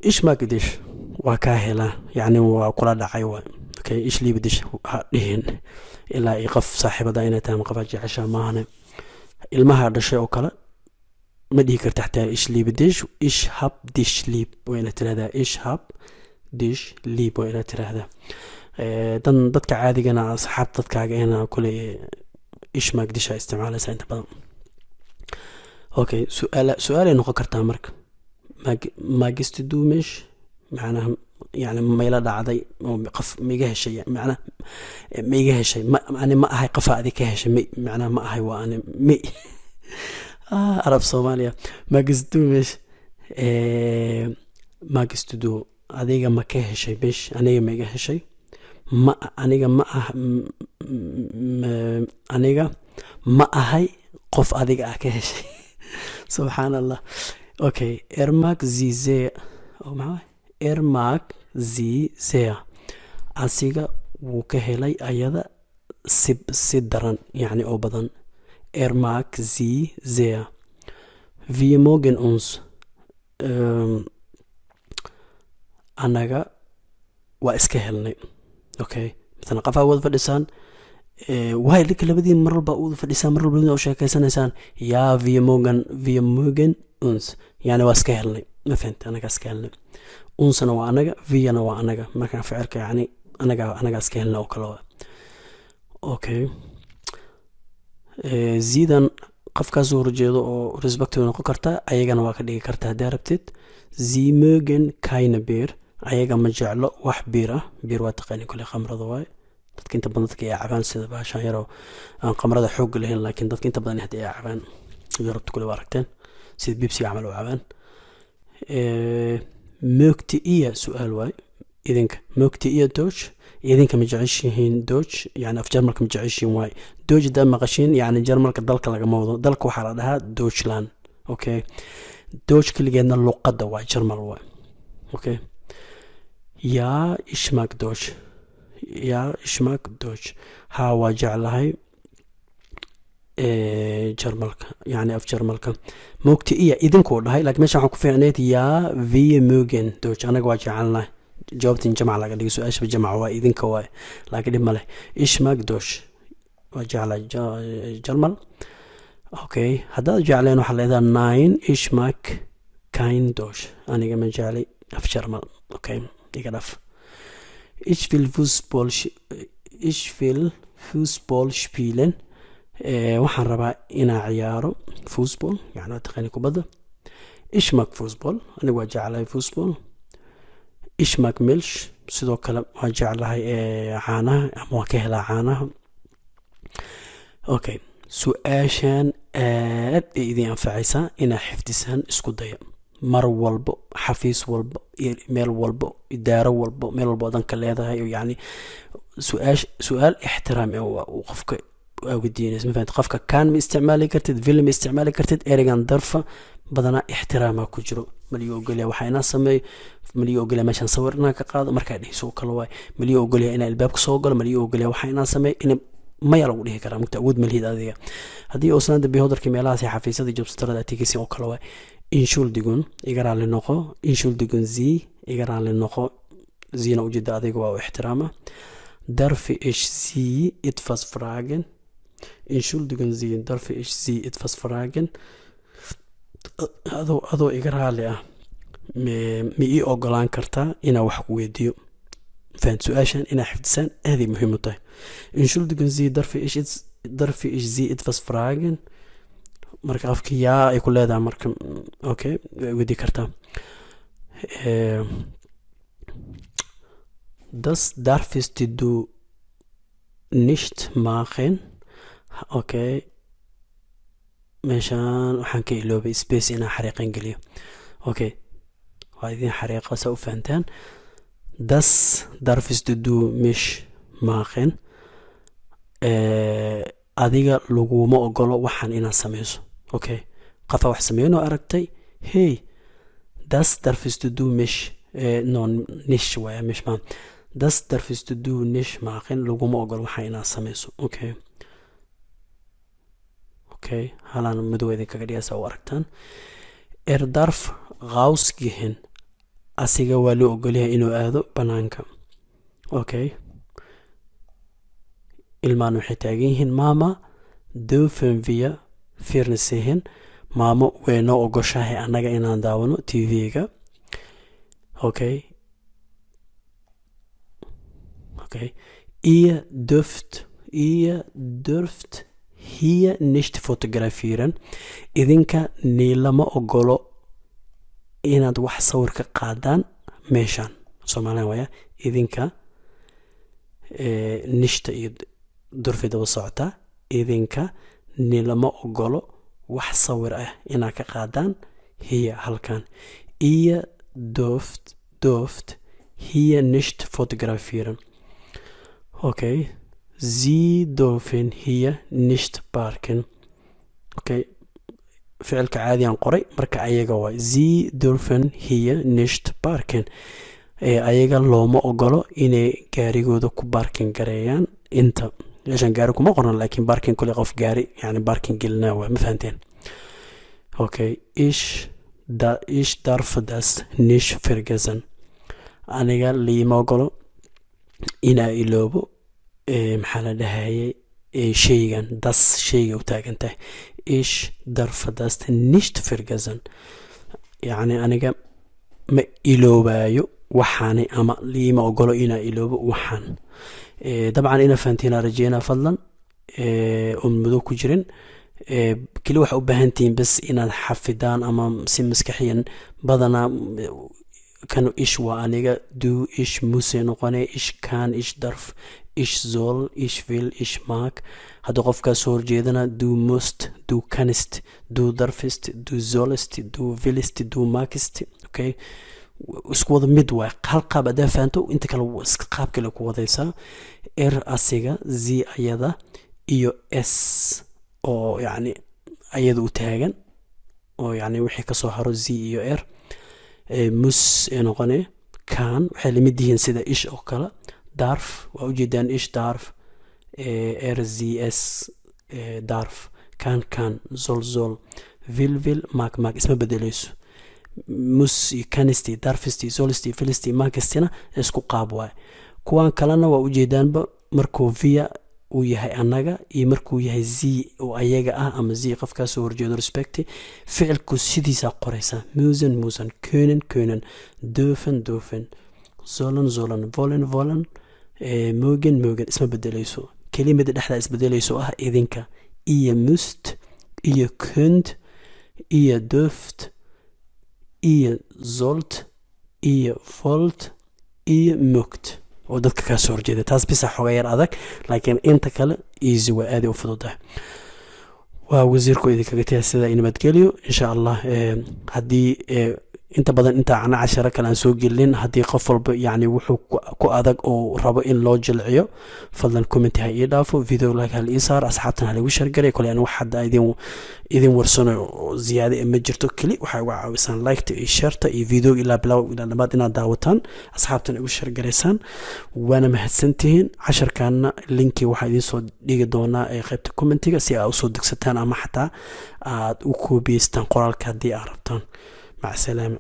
إيش ما قديش وكاهلة يعني وكل دعيوة أوكي إيش لي بديش هديهن إلا يقف صاحب داينة تام قفاجي عشان ما هنا المها هذا شيء وكلا ما ديكر تحت إيش لي بديش إيش هاب ديش لي وين ترى هذا إيش هاب ديش لي وين ترى هذا دن ضدك عادي أنا أصحاب ضدك أنا كل إيش ما قديش استعماله سنت بدن أوكي سؤال إنه فكرت أمرك ما قست دومش معناها يعني ما يلا عادي قف ميجه شيء معناه ميجه شيء ما أنا ما هاي قفا ذيك شيء معناه ما هاي وأنا مي عرب صوماليا ما قست دومش ما قست دو هذيك ما كه شيء بيش أنا ميجه شيء ما أنا ما أنا ما هاي قف هذيك أكه شيء سبحان الله أوكي إرماك زي أو معه إرماك زي عسيقة وكهلي أيضا سدران يعني أو بدن إرماك زي في موجن أنس أناقا وإسكهلني أوكي مثلا قفا وضع فالإسان وهاي لك لبدي مرة بقول فالإسان مرة بلون أو شيء سنة يا في موجن أنس يعني وإسكهلني ما فهمت أنا كإسكهلني أنسنا وأناقا في أنا وأناقا ما كان فعلك يعني أنا إسكهلنا أو كلا أوكي زيدا قفك زور جيدو أو رسبكتو نقو كرتا أيغان واكا ديغي كرتا داربتت زي موغن كاين بير أيغان مجعلو واح بيرة بير واتقاني كل خمرة دواي dadka inta badan dadka ay cabaan sida baashan yaro aan qamrada xoog lahayn laakiin dadka inta badan hadii ay cabaan yarabtu kule waaragteen sida bibsi amal u cabaan moogti iyo su'aal waay idinka moogti iyo dooj idinka ma jeceshihiin dooj yani af jarmalka ma jeceshihiin waay dooj daa maqashiin yani jarmalka dalka laga moodo dalka waxaa la dhahaa Deutschland okay dooj kaligeedna luqadda waay jarmal waay okay yaa ishmaak dooj يا إشماك دوج ها واجع لهاي جرمالك يعني أف جرمالك موكتي إيه إذن كود هاي لكن مش حكوا في عنيت يا في موجن دوج أنا واجع لنا جاوبت جمع لك اللي سؤال بجمع واي إذن كواي لكن ما له إشماك دوج واجع على جرمال أوكي هذا جعلنا حل إذا ناين إشماك كاين دوج أنا كمان جعلي أف جرمال أوكي يقدر Ich will Fußball spielen waxaan rabaa inaan ciyaaro Fußball يعني taqaani kubadda Ich mag Fußball anigu waa jeclahay Fußball Ich mag Milch sidoo kale waa jeclahay caanaha ama waa ka helaa caanaha okay su'aashan aad idin anfacaysaa inaa xifdisaan isku daya mar walbo xafiis walbo meel walbo idaaro walbo meel walbo danka leedahay yani su'aal ixtiraam oo qofka weydiinaysa ma fahanti qofka kan ma isticmaali kartid film isticmaali kartid erigan darfa badana ixtiraama ku jiro maliyo ogolya waxa ina sameey maliyo ogolya meeshan sawirna ka qaado marka dhiso kala way maliyo ogolya ina albaabka soo galo maliyo ogolya waxa ina sameey in ma yala u dhihi karaa mugta awood malihid adiga hadii oo sanad bihodarka meelaha xafiisyada jobstarada tigisi oo kala way Entschuldigung egal noqo Entschuldigung Sie egal noqo zina ujida adiga waa ixtiraama darf ich Sie etwas fragen Entschuldigung Sie darf ich Sie etwas fragen ado egal mi ogolaan kartaa ina wax ku weydiyo faan su'aashan ina xifdisan aad muhiim u tahay Entschuldigung Sie darf ich Sie etwas fragen marka afki yaa ay ku leedahay marka okay wadi kartaa das darfst du nicht machen okay meeshaan waxaan ka iloobay space ina xariiqan geliyo okay waa idin xariiqa soo fahantaan das darfst du nicht machen adiga laguma ogolo waxaan inaan sameeyo okay qafa wax sameeyno aragtay hey das darfst du mich non nicht waa mish ma das darfst du nicht machen laguma ogolo waxaan inaan sameeyo okay okay halaan madowda kaga dhigaysa oo aragtaan darf rausgehen asiga waa loo ogolyahay inuu aado banaanka. Okay, ilmaan waxay taagan yihiin maama dürfen wir Fernsehen, maamo way noo ogoshahay annaga inaan daawano tv-ga. Okay, ihr dürft hier nicht fotografieren, idinka niilama ogolo inaad wax sawir ka qaadaan meeshaan. Soomaaliyan waya idinka nishta iyo durfida u socota, idinka niilama ogolo wax sawir ah inaad ka qaadaan hier halkan. Ihr dürft hier nicht fotografieren. Okay, Sie dürfen hier nicht parken. Okay, ficilka caadi aan qoray marka ayaga waay. Sie dürfen hier nicht parken. Ayaga looma ogolo inay gaarigooda ku parking gareeyaan. Inta meeshan gaari kuma qoran laakiin parking kule qof gaari yani parking gelinaa waa, ma fahanteen? Okay, ich darf das nicht vergessen. Aniga liima ogolo inaa iloobo maxaa la dhahayay shaygan das shayga u taagan tahay. Ich darf das nicht vergessen, yani aniga ma iloobayo waxaani ama liima ogolo inaa iloobo waxaan. dabcan ina fahantiin rajeena fadlan madow ku jirin. keli waxa u baahantihiin bas inaad xafidaan ama si maskaxiyan badanaa kanu ish waa aniga, du ish muse noqone, ish kan, ish darf, ish soll, ish will, ish mag. haddii qofkaas soo horjeedana du musst, du kannst, du darfst, du sollst, du willst, du magst. Okay, isku wada mid waay. hal qaab adaa fahanto inta kale iska qaab kale ku wadaysaa. asiga, z ayada, iyo s oo yani ayada u taagan oo yani wixii kasoo haro z iyo mus noqone. kan waxay lamid yihiin sida ish oo kale. darf waa ujeedaan ish darf, rzs darf, kan zol, vil mag isma bedeleyso. mus iyo kanisti, darfisti, zolisti, filisti, magistina isku qaab waay. kuwan kalena waa ujeedaanba markuu via uu yahay annaga iyo markuu yahay z oo ayaga ah ama z qofkaas soo horjeedo respect, ficilku sidiisa qoraysa. müssen, können, dürfen, sollen, wollen, mögen isma bedeleyso. kelimada dhexda isbedeleyso ah idinka. ihr müsst, ihr könnt, ihr dürft, ihr sollt, ihr wollt, ihr mögt oo dadka kaa soo horjeeda. taas bisa xoga yar adag laakiin inta kale easy waa aad u fududahay. waa wasiirku idinkaga tahay sida nabadgelyo insha allah. haddii inta badan inta ana casharo kale aan soo gelin, haddii qof walba yani wuxuu ku adag oo rabo in loo jilciyo fadlan comment ha ii dhaafo, video like hal ii saar, asxaabtan hal igu shargalay. kole aan wax hadda idin warsano ziyaado ma jirto, keli waxay uga caawisaan like-ta iyo share-ta iyo video ilaa bilow ilaa dhammaad inaad daawataan, asxaabtan igu shargalaysaan. waana mahadsantihiin. casharkaana linki waxaa idiin soo dhigi doonaa qaybta commentiga si aad usoo degsataan ama xataa aad u koobiyeystaan qoraalka haddii aad rabtaan. مع السلامة.